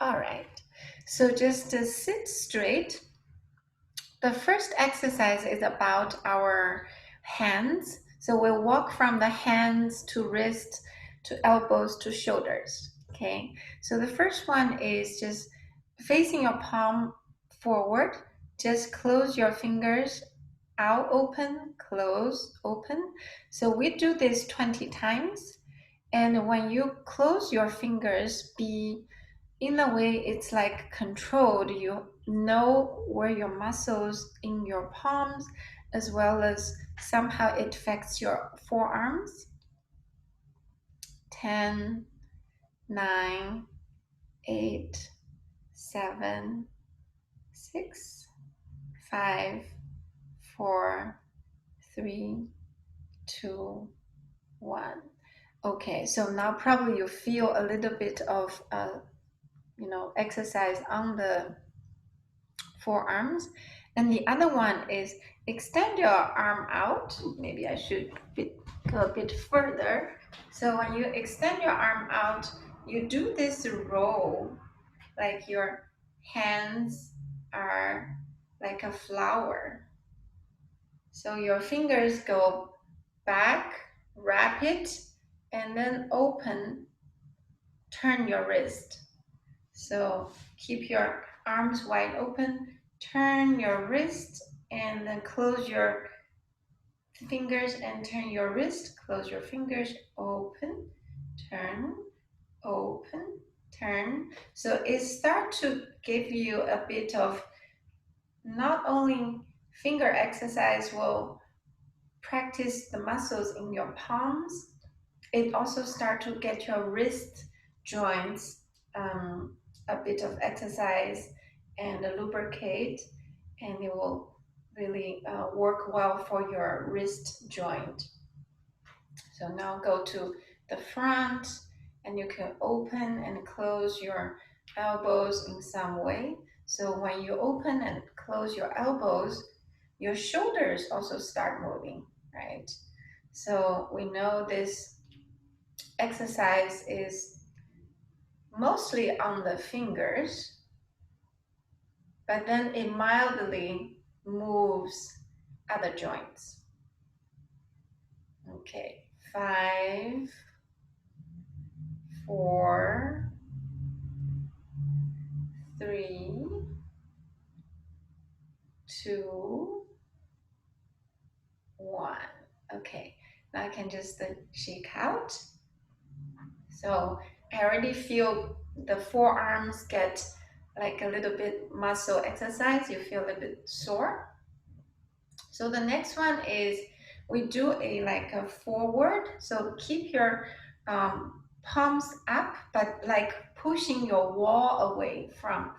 All right. So just to sit straight. The first exercise is about our hands. So we'll walk from the hands to wrist to elbows to shoulders. Okay. So the first one is just facing your palm forward. Just close your fingers out, open, close, open. So we do this 20 times. And when you close your fingers, be in a way it's like controlled. You know where your muscles in your palms, as well as somehow it affects your forearms. 10, 9, 8, 7, 6, 5, 4, 3, 2, 1. Okay, so now probably you feel a little bit of exercise on the forearms. And the other one is extend your arm out. Maybe I should go a bit further. So when you extend your arm out, you do this roll, like your hands are like a flower. So your fingers go back, wrap it, and then open, turn your wrist. So keep your arms wide open, turn your wrist, and then close your fingers and turn your wrist, close your fingers, open, turn, open, turn. So it starts to give you a bit of not only finger exercise will practice the muscles in your palms, it also start to get your wrist joints a bit of exercise and lubricate, and it will really work well for your wrist joint. So now go to the front, and you can open and close your elbows in some way. So when you open and close your elbows, your shoulders also start moving, right? So we know this exercise is mostly on the fingers, but then it mildly moves other joints. Okay, 5, 4, 3, 2, 1. Okay, now I can just shake out. So I already feel the forearms get like a little bit muscle exercise. You feel a little bit sore. So the next one is we do a forward. So keep your palms up, but like pushing your wall away from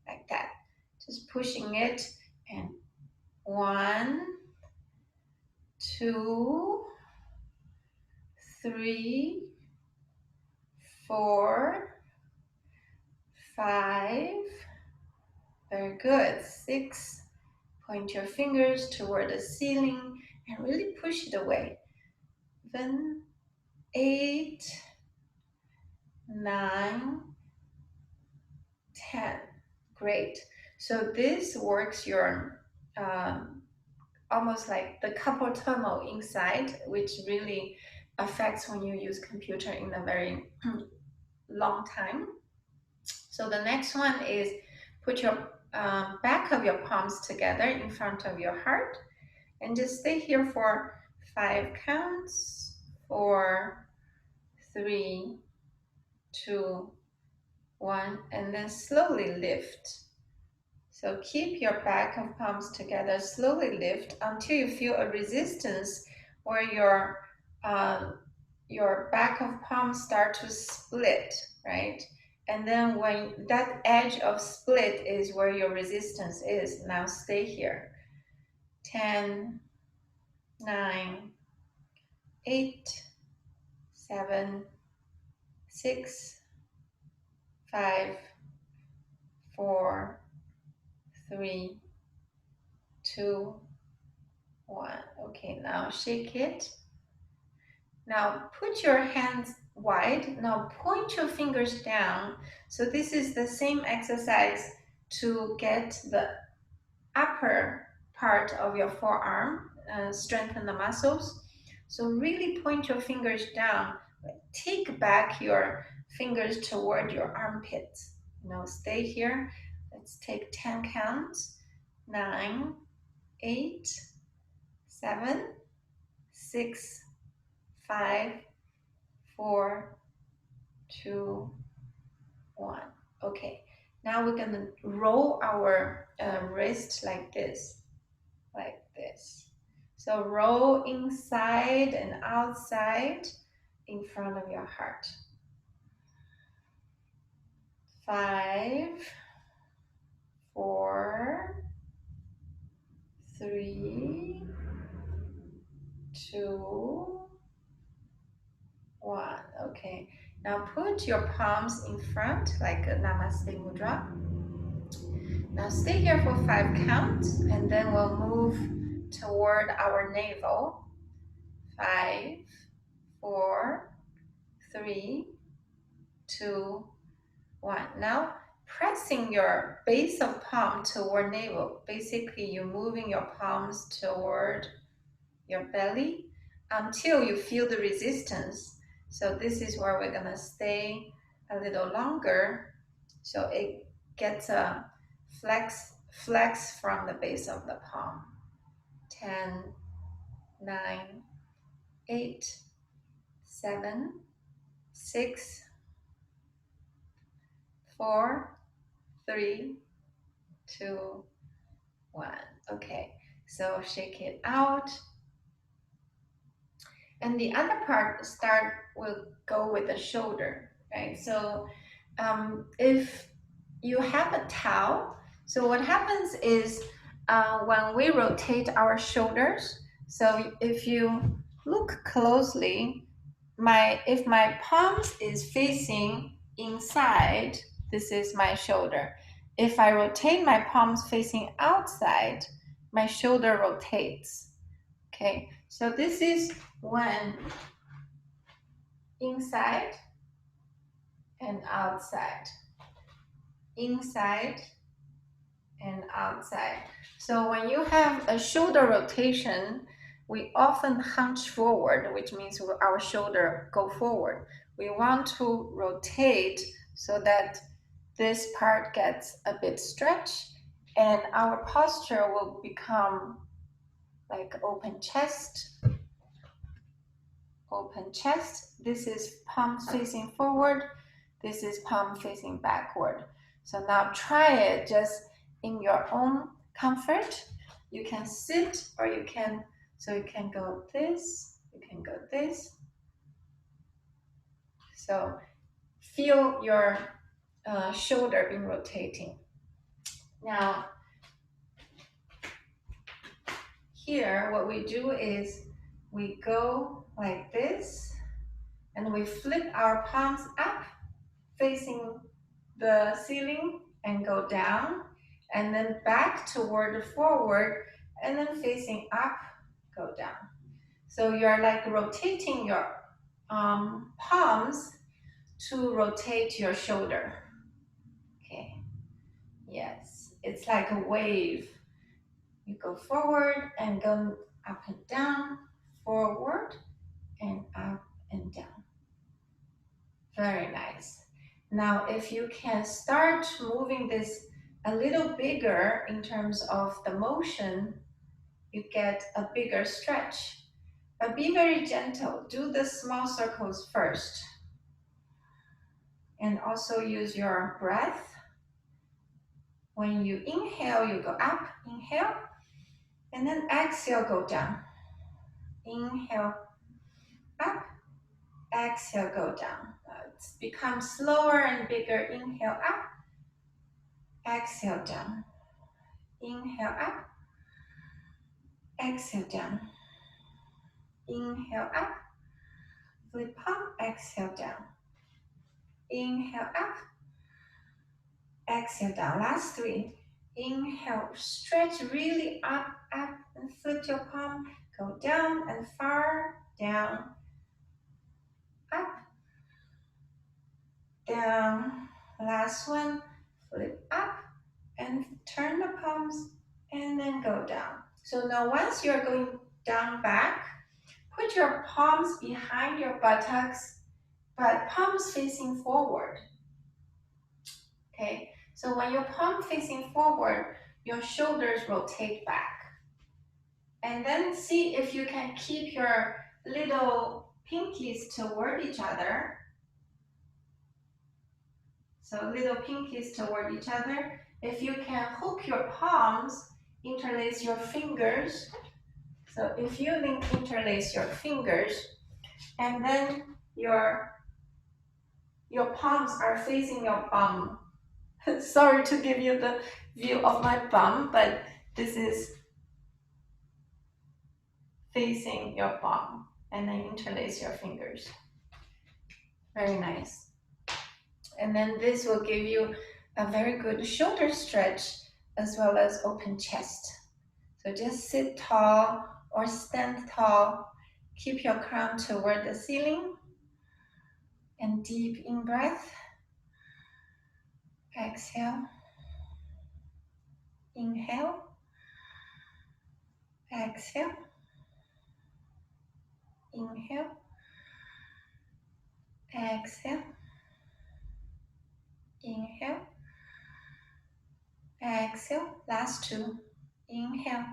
like that. Just pushing it, and 1, 2, 3, 4, 5. Very good. 6. Point your fingers toward the ceiling and really push it away. 7, 8, 9, 10. Great. So this works your almost like the carpal tunnel inside, which really affects when you use computer in a very long time. So the next one is put your back of your palms together in front of your heart and just stay here for 5 counts. 4, 3, 2, 1, and then slowly lift. So keep your back of palms together, slowly lift until you feel a resistance where your back of palms start to split, right? And then when that edge of split is where your resistance is, now stay here. 10, 9, 8, 7, 6, 5, 4, 3, 2, 1. Okay, now shake it. Now put your hands wide. Now point your fingers down. So this is the same exercise to get the upper part of your forearm, strengthen the muscles. So really point your fingers down. Take back your fingers toward your armpits. Now stay here. Let's take 10 counts. 9, 8, 7, 6, 5, 4, 2, 1. Okay, now we're gonna roll our wrist like this. So roll inside and outside in front of your heart. 5, 4, 3, 2, 1. Okay, now put your palms in front like a Namaste Mudra. Now stay here for 5 counts and then we'll move toward our navel. 5, 4, 3, 2, 1. Now pressing your base of palm toward navel. Basically, you're moving your palms toward your belly until you feel the resistance. So this is where we're gonna stay a little longer. So it gets a flex from the base of the palm. 10, 9, 8, 7, 6, 4, 3, 2, 1. Okay, so shake it out. And the other part will go with the shoulder, right? So if you have a towel, so what happens is when we rotate our shoulders, so if you look closely, if my palms is facing inside, this is my shoulder. If I rotate my palms facing outside, my shoulder rotates. Okay, so this is when inside and outside, inside and outside. So when you have a shoulder rotation, we often hunch forward, which means our shoulder go forward. We want to rotate so that this part gets a bit stretched and our posture will become like open chest. Open chest. This is palms facing forward. This is palm facing backward. So now try it just in your own comfort. You can sit or you can go this, you can go this. So feel your shoulder being rotating. Now here what we do is we go like this and we flip our palms up facing the ceiling and go down and then back toward the forward and then facing up, go down. So you're like rotating your palms to rotate your shoulder. Okay, yes, it's like a wave. You go forward and go up and down, forward and up and down. Very nice. Now, if you can start moving this a little bigger in terms of the motion, you get a bigger stretch. But be very gentle. Do the small circles first. And also use your breath. When you inhale, you go up, inhale. And then exhale, go down. Inhale, up. Exhale, go down. It's become slower and bigger. Inhale, up. Exhale, down. Inhale, up. Exhale, down. Inhale, up. Flip up. Exhale, down. Inhale, up. Exhale, down. Last 3. Inhale, stretch really up, up, and flip your palm. Go down and far, down, up, down. Last one, flip up and turn the palms and then go down. So now once you're going down back, put your palms behind your buttocks, but palms facing forward. Okay, so when your palm facing forward, your shoulders rotate back. And then see if you can keep your little pinkies toward each other. So little pinkies toward each other. If you can hook your palms, interlace your fingers. So if you interlace your fingers, and then your palms are facing your bum. Sorry to give you the view of my bum, but this is facing your bum. And then interlace your fingers. Very nice. And then this will give you a very good shoulder stretch as well as open chest. So just sit tall or stand tall. Keep your crown toward the ceiling. And deep in breath. Exhale. Inhale. Exhale. Inhale. Exhale. Inhale. Exhale. Last two. Inhale.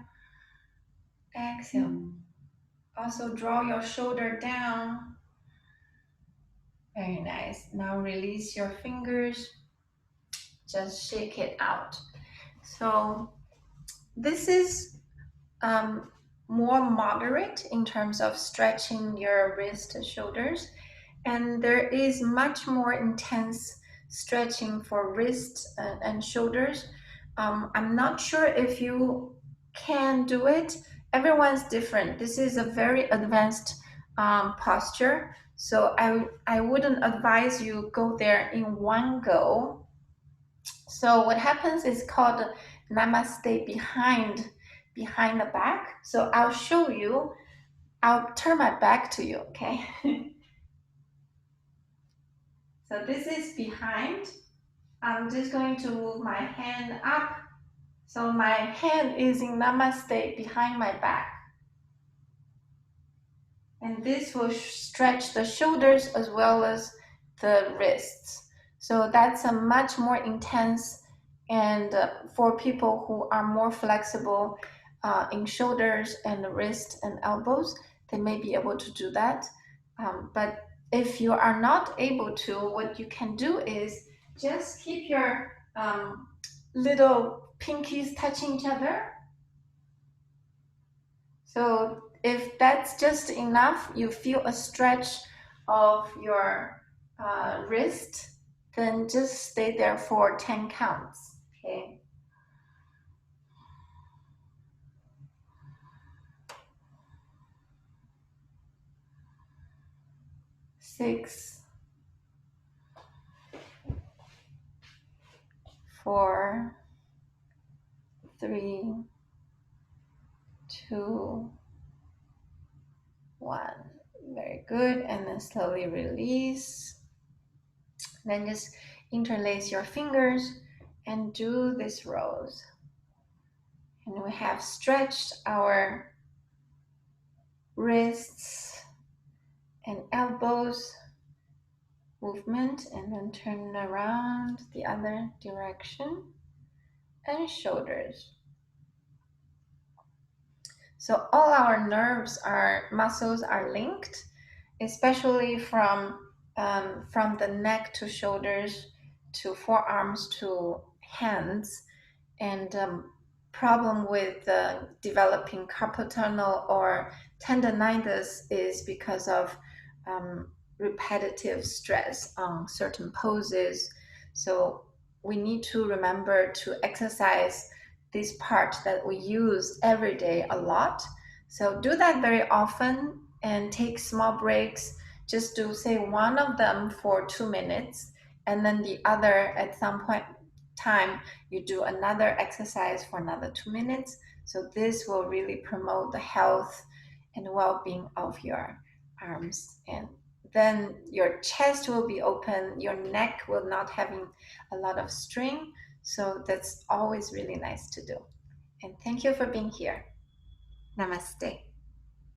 Exhale. Also draw your shoulder down. Very nice. Now release your fingers. Just shake it out. So this is more moderate in terms of stretching your wrist and shoulders. And there is much more intense stretching for wrists and shoulders. I'm not sure if you can do it. Everyone's different. This is a very advanced posture. So I wouldn't advise you go there in one go. So what happens is called namaste behind the back. So I'll show you. I'll turn my back to you, okay? So this is behind. I'm just going to move my hand up. So my hand is in namaste behind my back. And this will stretch the shoulders as well as the wrists. So that's a much more intense, and for people who are more flexible in shoulders and wrists and elbows, they may be able to do that. But if you are not able to, what you can do is just keep your little pinkies touching each other. So if that's just enough, you feel a stretch of your wrist, then just stay there for 10 counts, okay? 6, 4, 3, 2, 1. Very good. And then slowly release. Then just interlace your fingers and do this rows. And we have stretched our wrists and elbows movement, and then turn around the other direction, and shoulders. So all our muscles are linked, especially from the neck to shoulders to forearms to hands. And problem with developing carpal tunnel or tendonitis is because of repetitive stress on certain poses. So we need to remember to exercise this part that we use every day a lot. So do that very often and take small breaks. Just do, say, one of them for 2 minutes, and then the other at some point time you do another exercise for another 2 minutes. So this will really promote the health and well-being of your arms and then your chest will be open, your neck will not having a lot of strain. So that's always really nice to do. And thank you for being here. Namaste.